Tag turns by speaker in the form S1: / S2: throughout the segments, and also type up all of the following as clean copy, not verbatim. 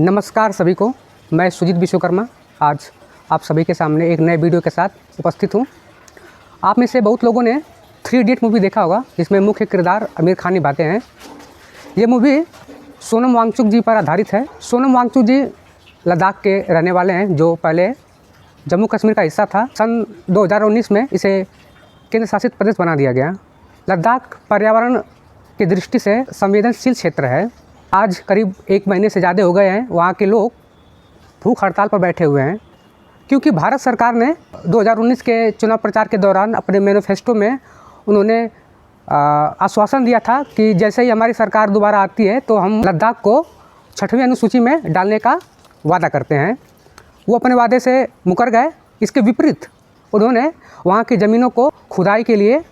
S1: नमस्कार सभी को, मैं सुजीत विश्वकर्मा आज आप सभी के सामने एक नए वीडियो के साथ उपस्थित हूँ। आप में से बहुत लोगों ने 3 इडियट मूवी देखा होगा, जिसमें मुख्य किरदार आमिर खान निभाते हैं। ये मूवी सोनम वांगचुक जी पर आधारित है। सोनम वांगचुक जी लद्दाख के रहने वाले हैं, जो पहले जम्मू कश्मीर का हिस्सा था। सन 2019 में इसे केंद्र शासित प्रदेश बना दिया गया। लद्दाख पर्यावरण की दृष्टि से संवेदनशील क्षेत्र है। आज करीब 1 महीने से ज़्यादा हो गए हैं वहाँ के लोग भूख हड़ताल पर बैठे हुए हैं, क्योंकि भारत सरकार ने 2019 के चुनाव प्रचार के दौरान अपने मैनिफेस्टो में उन्होंने आश्वासन दिया था कि जैसे ही हमारी सरकार दोबारा आती है तो हम लद्दाख को 6वीं अनुसूची में डालने का वादा करते हैं। वो अपने वादे से मुकर गए। इसके विपरीत उन्होंने वहाँ की ज़मीनों को खुदाई के लिए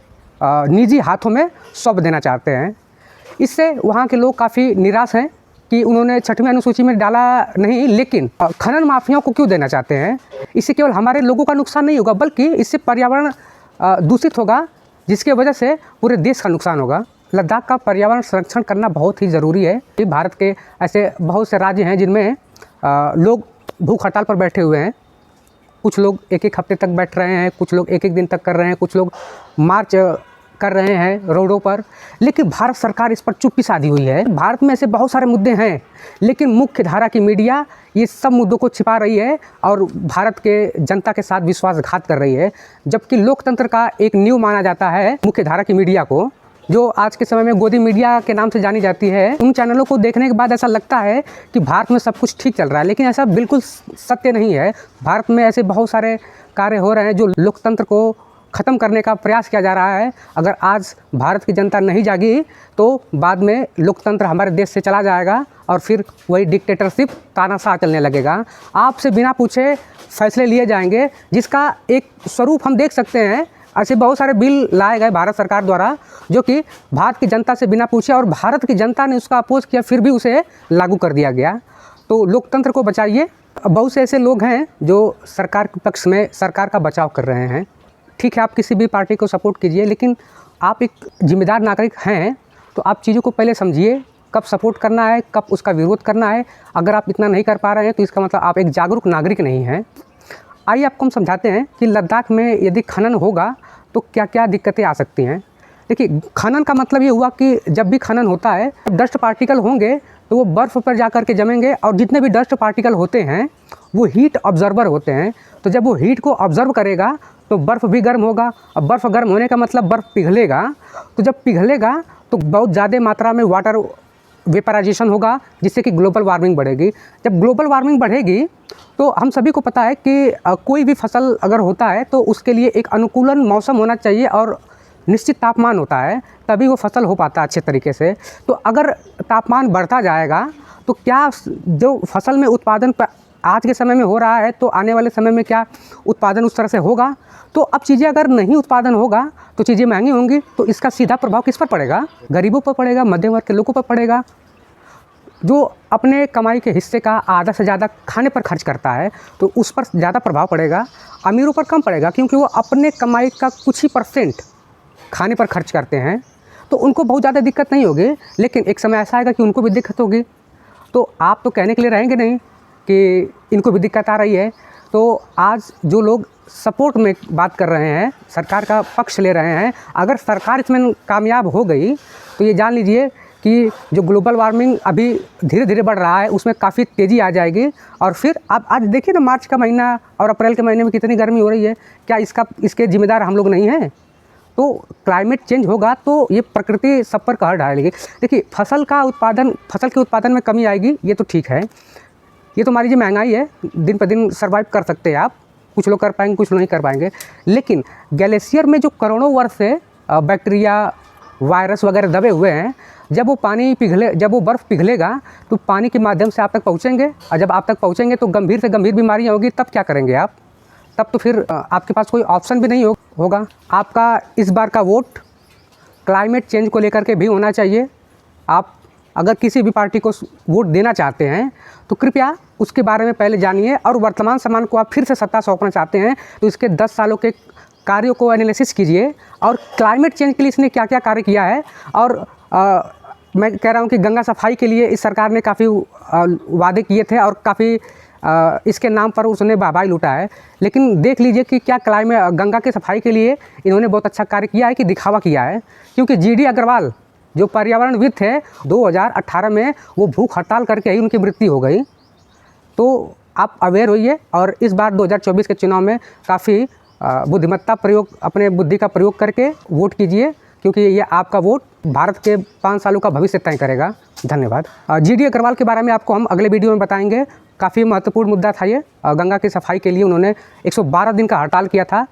S1: निजी हाथों में सौंप देना चाहते हैं। इससे वहाँ के लोग काफ़ी निराश हैं कि उन्होंने 6वीं अनुसूची में डाला नहीं, लेकिन खनन माफियाओं को क्यों देना चाहते हैं। इससे केवल हमारे लोगों का नुकसान नहीं होगा, बल्कि इससे पर्यावरण दूषित होगा, जिसके वजह से पूरे देश का नुकसान होगा। लद्दाख का पर्यावरण संरक्षण करना बहुत ही ज़रूरी है। भारत के ऐसे बहुत से राज्य हैं जिनमें लोग भूख हड़ताल पर बैठे हुए हैं। कुछ लोग 1-1 हफ्ते तक बैठ रहे हैं, कुछ लोग 1-1 दिन तक कर रहे हैं, कुछ लोग मार्च कर रहे हैं रोडों पर। लेकिन भारत सरकार इस पर चुप्पी साधी हुई है। भारत में ऐसे बहुत सारे मुद्दे हैं, लेकिन मुख्य धारा की मीडिया ये सब मुद्दों को छिपा रही है और भारत के जनता के साथ विश्वासघात कर रही है। जबकि लोकतंत्र का एक नींव माना जाता है मुख्य धारा की मीडिया को, जो आज के समय में गोदी मीडिया के नाम से जानी जाती है। उन चैनलों को देखने के बाद ऐसा लगता है कि भारत में सब कुछ ठीक चल रहा है, लेकिन ऐसा बिल्कुल सत्य नहीं है। भारत में ऐसे बहुत सारे कार्य हो रहे हैं जो लोकतंत्र को ख़त्म करने का प्रयास किया जा रहा है। अगर आज भारत की जनता नहीं जागी तो बाद में लोकतंत्र हमारे देश से चला जाएगा और फिर वही डिक्टेटरशिप तानाशाह चलने लगेगा। आपसे बिना पूछे फैसले लिए जाएंगे, जिसका एक स्वरूप हम देख सकते हैं। ऐसे बहुत सारे बिल लाए गए भारत सरकार द्वारा, जो कि भारत की जनता से बिना पूछे, और भारत की जनता ने उसका अपोज किया, फिर भी उसे लागू कर दिया गया। तो लोकतंत्र को बचाइए। बहुत से ऐसे लोग हैं जो सरकार के पक्ष में सरकार का बचाव कर रहे हैं। ठीक है, आप किसी भी पार्टी को सपोर्ट कीजिए, लेकिन आप एक जिम्मेदार नागरिक हैं तो आप चीज़ों को पहले समझिए, कब सपोर्ट करना है, कब उसका विरोध करना है। अगर आप इतना नहीं कर पा रहे हैं तो इसका मतलब आप एक जागरूक नागरिक नहीं हैं। आइए आपको हम समझाते हैं कि लद्दाख में यदि खनन होगा तो क्या क्या दिक्कतें आ सकती हैं। देखिए, खनन का मतलब ये हुआ कि जब भी खनन होता है, डस्ट पार्टिकल होंगे तो वो बर्फ़ पर जा कर के जमेंगे, और जितने भी डस्ट पार्टिकल होते हैं वो हीट ऑब्जर्वर होते हैं। तो जब वो हीट को ऑब्जर्व करेगा तो बर्फ़ भी गर्म होगा, और बर्फ़ गर्म होने का मतलब बर्फ़ पिघलेगा। तो जब पिघलेगा तो बहुत ज़्यादा मात्रा में वाटर वेपराइजेशन होगा, जिससे कि ग्लोबल वार्मिंग बढ़ेगी। जब ग्लोबल वार्मिंग बढ़ेगी तो हम सभी को पता है कि कोई भी फसल अगर होता है तो उसके लिए एक अनुकूलन मौसम होना चाहिए और निश्चित तापमान होता है, तभी वो फसल हो पाता है अच्छे तरीके से। तो अगर तापमान बढ़ता जाएगा तो क्या जो फसल में उत्पादन आज के समय में हो रहा है, तो आने वाले समय में क्या उत्पादन उस तरह से होगा। तो अब चीज़ें अगर नहीं उत्पादन होगा तो चीज़ें महंगी होंगी, तो इसका सीधा प्रभाव किस पर पड़ेगा? गरीबों पर पड़ेगा, मध्यम वर्ग के लोगों पर पड़ेगा, जो अपने कमाई के हिस्से का आधा से ज़्यादा खाने पर खर्च करता है, तो उस पर ज़्यादा प्रभाव पड़ेगा। अमीरों पर कम पड़ेगा, क्योंकि वो अपने कमाई का कुछ ही % खाने पर खर्च करते हैं, तो उनको बहुत ज़्यादा दिक्कत नहीं होगी। लेकिन एक समय ऐसा आएगा कि उनको भी दिक्कत होगी। तो आप तो कहने के लिए रहेंगे नहीं कि इनको भी दिक्कत आ रही है। तो आज जो लोग सपोर्ट में बात कर रहे हैं, सरकार का पक्ष ले रहे हैं, अगर सरकार इसमें कामयाब हो गई तो ये जान लीजिए कि जो ग्लोबल वार्मिंग अभी धीरे धीरे बढ़ रहा है उसमें काफ़ी तेज़ी आ जाएगी। और फिर आप आज देखिए ना, मार्च का महीना और अप्रैल के महीने में कितनी गर्मी हो रही है। क्या इसके जिम्मेदार हम लोग नहीं हैं? तो क्लाइमेट चेंज होगा तो ये प्रकृति सब पर कहर ढालेगी। देखिए, फसल के उत्पादन में कमी आएगी, ये तो ठीक है। ये तो मान लीजिए महंगाई है, दिन पर दिन सर्वाइव कर सकते हैं आप। कुछ लोग कर पाएंगे, कुछ लोग नहीं कर पाएंगे। लेकिन ग्लेशियर में जो करोड़ों वर्ष से बैक्टीरिया, वायरस वगैरह दबे हुए हैं, जब वो बर्फ़ पिघलेगा तो पानी के माध्यम से आप तक पहुँचेंगे, और जब आप तक पहुँचेंगे तो गंभीर से गंभीर बीमारियाँ होगी। तब क्या करेंगे आप? तब तो फिर आपके पास कोई ऑप्शन भी नहीं होगा। आपका इस बार का वोट क्लाइमेट चेंज को लेकर के भी होना चाहिए। आप अगर किसी भी पार्टी को वोट देना चाहते हैं तो कृपया उसके बारे में पहले जानिए, और वर्तमान समय को आप फिर से सत्ता सौंपना चाहते हैं तो इसके 10 सालों के कार्यों को एनालिसिस कीजिए, और क्लाइमेट चेंज के लिए इसने क्या क्या कार्य किया है, और मैं कह रहा हूँ कि गंगा सफाई के लिए इस सरकार ने काफ़ी वादे किए थे और काफ़ी इसके नाम पर उसने वाहवाही लूटा है। लेकिन देख लीजिए कि क्या गंगा की सफाई के लिए इन्होंने बहुत अच्छा कार्य किया है कि दिखावा किया है। क्योंकि GD अग्रवाल जो पर्यावरणविद थे, 2018 में वो भूख हड़ताल करके ही उनकी मृत्यु हो गई। तो आप अवेयर होइए और इस बार 2024 के चुनाव में काफ़ी बुद्धिमत्ता प्रयोग, अपने बुद्धि का प्रयोग करके वोट कीजिए, क्योंकि ये आपका वोट भारत के 5 सालों का भविष्य तय करेगा। धन्यवाद। GD अग्रवाल के बारे में आपको हम अगले वीडियो में बताएंगे। काफ़ी महत्वपूर्ण मुद्दा था ये। गंगा की सफाई के लिए उन्होंने 112 दिन का हड़ताल किया था।